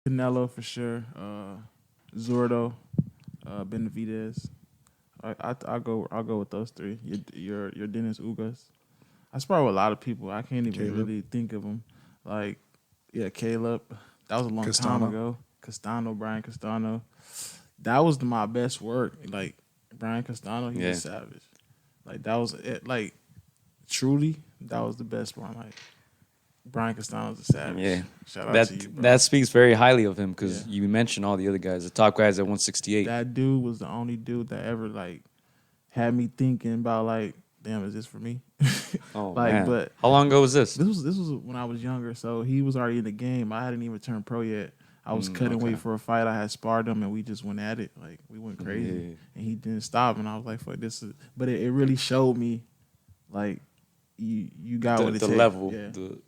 Canelo for sure. Zurdo, Benavidez. I'll go with those three. Your Dennis Ugas. I spar with a lot of people. I can't even Caleb. really think of them. Like, yeah, Caleb. That was a long time Castano. ago. Brian Castano. That was my best work. Like Brian Castano, he's Yeah. a savage. Like that was it. Like truly, that was the best one. Like Brian Castano's a savage. Yeah. Shout out That to you, bro. that speaks very highly of him because Yeah. you mentioned all the other guys. The top guys at 168. That dude was the only dude that ever like had me thinking about like, damn, is this for me? Oh like, man. but How long ago was this? this was when I was younger, so he was already in the game. I hadn't even turned pro yet. I was cutting weight for a fight. I had sparred him, and we just went at it. Like we went crazy, Yeah. and he didn't stop. And I was like, "Fuck, this is." But it really showed me, like, you got what it The takes. level. Yeah. The,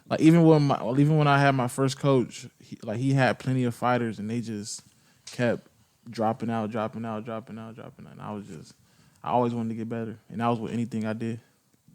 Like even when I had my first coach, he had plenty of fighters, and they just kept dropping out. And I always wanted to get better, and that was with anything I did.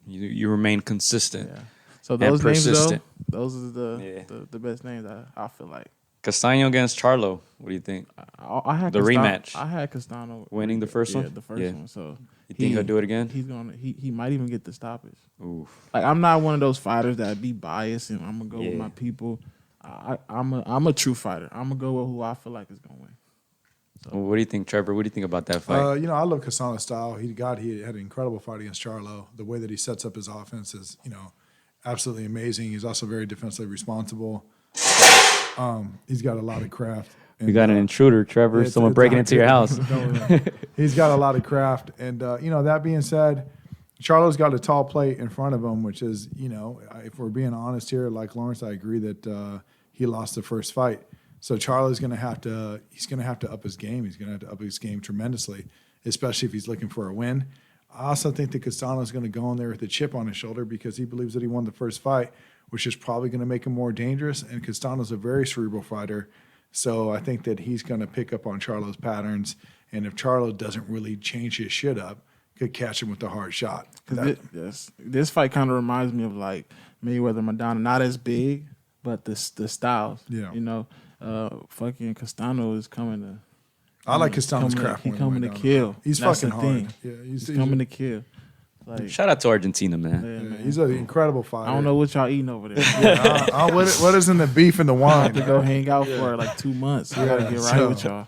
you remain consistent. Yeah. So those names though, persistent. those are the best names I feel like. Castaño against Charlo. What do you think? I had The rematch. I had Castano Winning the first one? the first Yeah. one. So You think he'll do it again? He's gonna he might even get the stoppage. Oof. Like I'm not one of those fighters that be biased and I'm gonna go with Yeah. my people. I'm a true fighter. I'm gonna go with who I feel like is gonna win. Well, what do you think, Trevor? What do you think about that fight? I love Castano's style. He had an incredible fight against Charlo. The way that he sets up his offense is, absolutely amazing. He's also very defensively responsible. He's got a lot of craft. We got an intruder, Trevor. Someone breaking into your house. He's got a lot of craft. And, that being said, Charlo's got a tall plate in front of him, which is, if we're being honest here, like Lawrence, I agree that he lost the first fight. So Charlo's going to have to up his game. He's going to have to up his game tremendously, especially if he's looking for a win. I also think that Castano's going to go in there with a chip on his shoulder because he believes that he won the first fight, which is probably going to make him more dangerous. And Castano's a very cerebral fighter. So I think that he's going to pick up on Charlo's patterns. And if Charlo doesn't really change his shit up, could catch him with a hard shot. This fight kind of reminds me of like Mayweather Madonna. Not as big, but the styles. Yeah. Fucking Castano is coming to. I like Castano's craft. He's coming to kill. He's That's fucking the thing. hard. Yeah, He's coming to kill. Like, Shout out to Argentina, man. yeah, man. he's an incredible fighter. I don't know what y'all eating over there. What is in the beef and the I wine? have to go hang out for like 2 months. I gotta get right with y'all.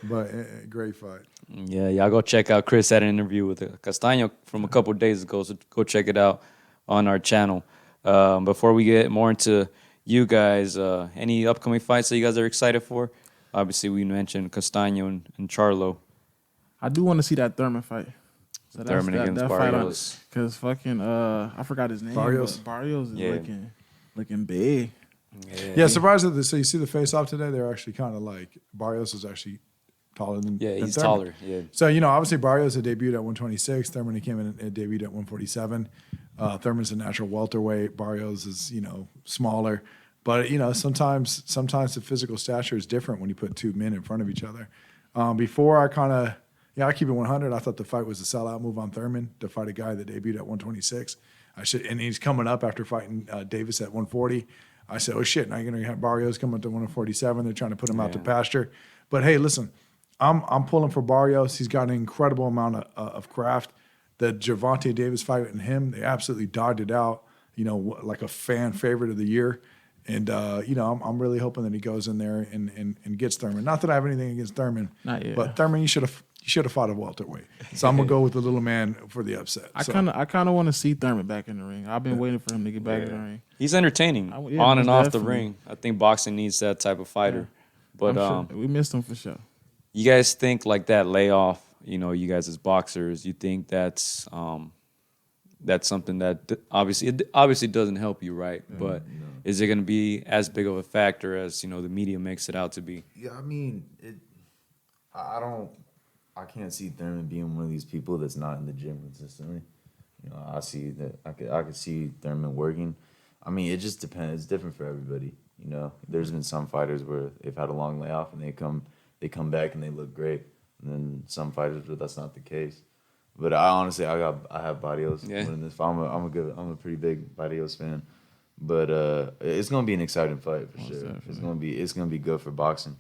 But great fight. Yeah, y'all go check out. Chris had an interview with Castaño from a couple of days ago, so go check it out on our channel. Before we get more into you guys, any upcoming fights that you guys are excited for? Obviously, we mentioned Castaño and Charlo. I do want to see that Thurman fight. So Thurman against Barrios. Because fucking, I forgot his name. Barrios. But Barrios is Yeah. looking big. Yeah, surprised that so you see the face off today. They're actually kind of like Barrios is actually taller than Yeah, than he's Thurman. taller. Yeah. So obviously Barrios had debuted at 126. Thurman came in and debuted at 147. Thurman's a natural welterweight. Barrios is smaller, but sometimes the physical stature is different when you put two men in front of each other. Before I keep it 100. I thought the fight was a sellout move on Thurman to fight a guy that debuted at 126. And he's coming up after fighting Davis at 140. I said, oh shit, now you're gonna have Barrios come up to 147. They're trying to put him out to pasture. But hey, listen, I'm pulling for Barrios. He's got an incredible amount of craft. The Gervonta Davis fight and him, they absolutely dogged it out. Like a fan favorite of the year. And I'm really hoping that he goes in there and gets Thurman. Not that I have anything against Thurman, Not yet. but Thurman, you should have fought a welterweight. So I'm gonna go with the little man for the upset. I kind of want to see Thurman back in the ring. I've been waiting for him to get back in the ring. He's entertaining Yeah, on and most off the definitely. ring. I think boxing needs that type of fighter. But I'm sure. We missed him for sure. you guys think like that layoff, you guys as boxers, you think that's something that obviously doesn't help you, right? But is it going to be as big of a factor as the media makes it out to be? Yeah, I mean, I can't see Thurman being one of these people that's not in the gym consistently. I see that I could see Thurman working. I mean, it just depends. It's different for everybody. There's been some fighters where they've had a long layoff and they come back and they look great, and then some fighters where that's not the case. But I honestly, I have Barrios winning this fight. I'm a pretty big Barrios fan. But it's gonna be an exciting fight for sure. Definitely. It's gonna be good for boxing.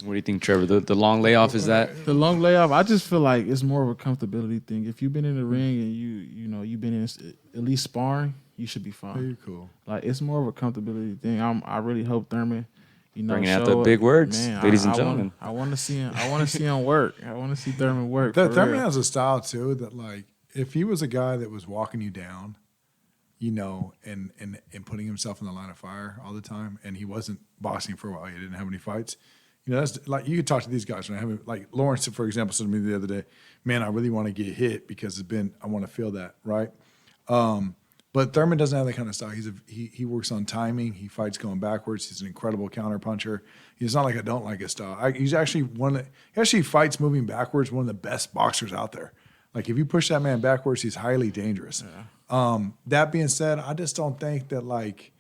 What do you think, Trevor? The long layoff, is that? The long layoff, I just feel like it's more of a comfortability thing. If you've been in the ring and you've been in at least sparring, you should be fine. Very cool. Like it's more of a comfortability thing. I really hope Thurman, Bringing out show the big words, man, ladies and gentlemen. I want to see him. I want to see him work. I want to see Thurman work. Thurman has a style too that, like, if he was a guy that was walking you down, and putting himself in the line of fire all the time, and he wasn't boxing for a while, he didn't have any fights. That's like, you could talk to these guys. Like Lawrence, for example, said to me the other day, man, I really want to get hit because I want to feel that, right? But Thurman doesn't have that kind of style. He works on timing. He fights going backwards. He's an incredible counter puncher. He's not like I don't like his style. He's actually he actually fights moving backwards. One of the best boxers out there. Like, if you push that man backwards, he's highly dangerous. Yeah. That being said, I just don't think that, like,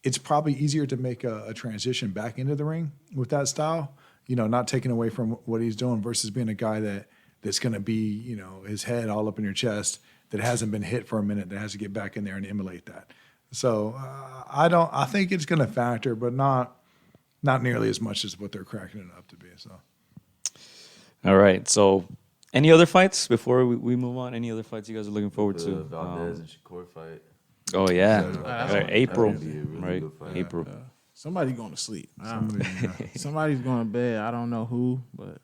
it's probably easier to make a transition back into the ring with that style, not taking away from what he's doing versus being a guy that's going to be, his head all up in your chest, that hasn't been hit for a minute, that has to get back in there and emulate that. So I think it's going to factor, but not nearly as much as what they're cracking it up to be. So. All right. So, any other fights before we move on? Any other fights you guys are looking forward to? The Valdez and Shakur fight. Oh yeah, April, That'd be a really right? good fight. April. Somebody's going to sleep. Somebody's going to bed. I don't know who, but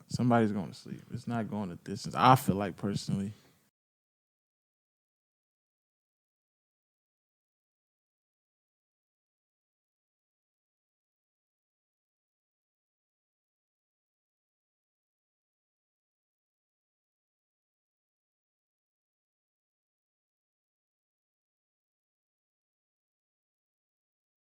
somebody's going to sleep. It's not going to distance. I feel like, personally.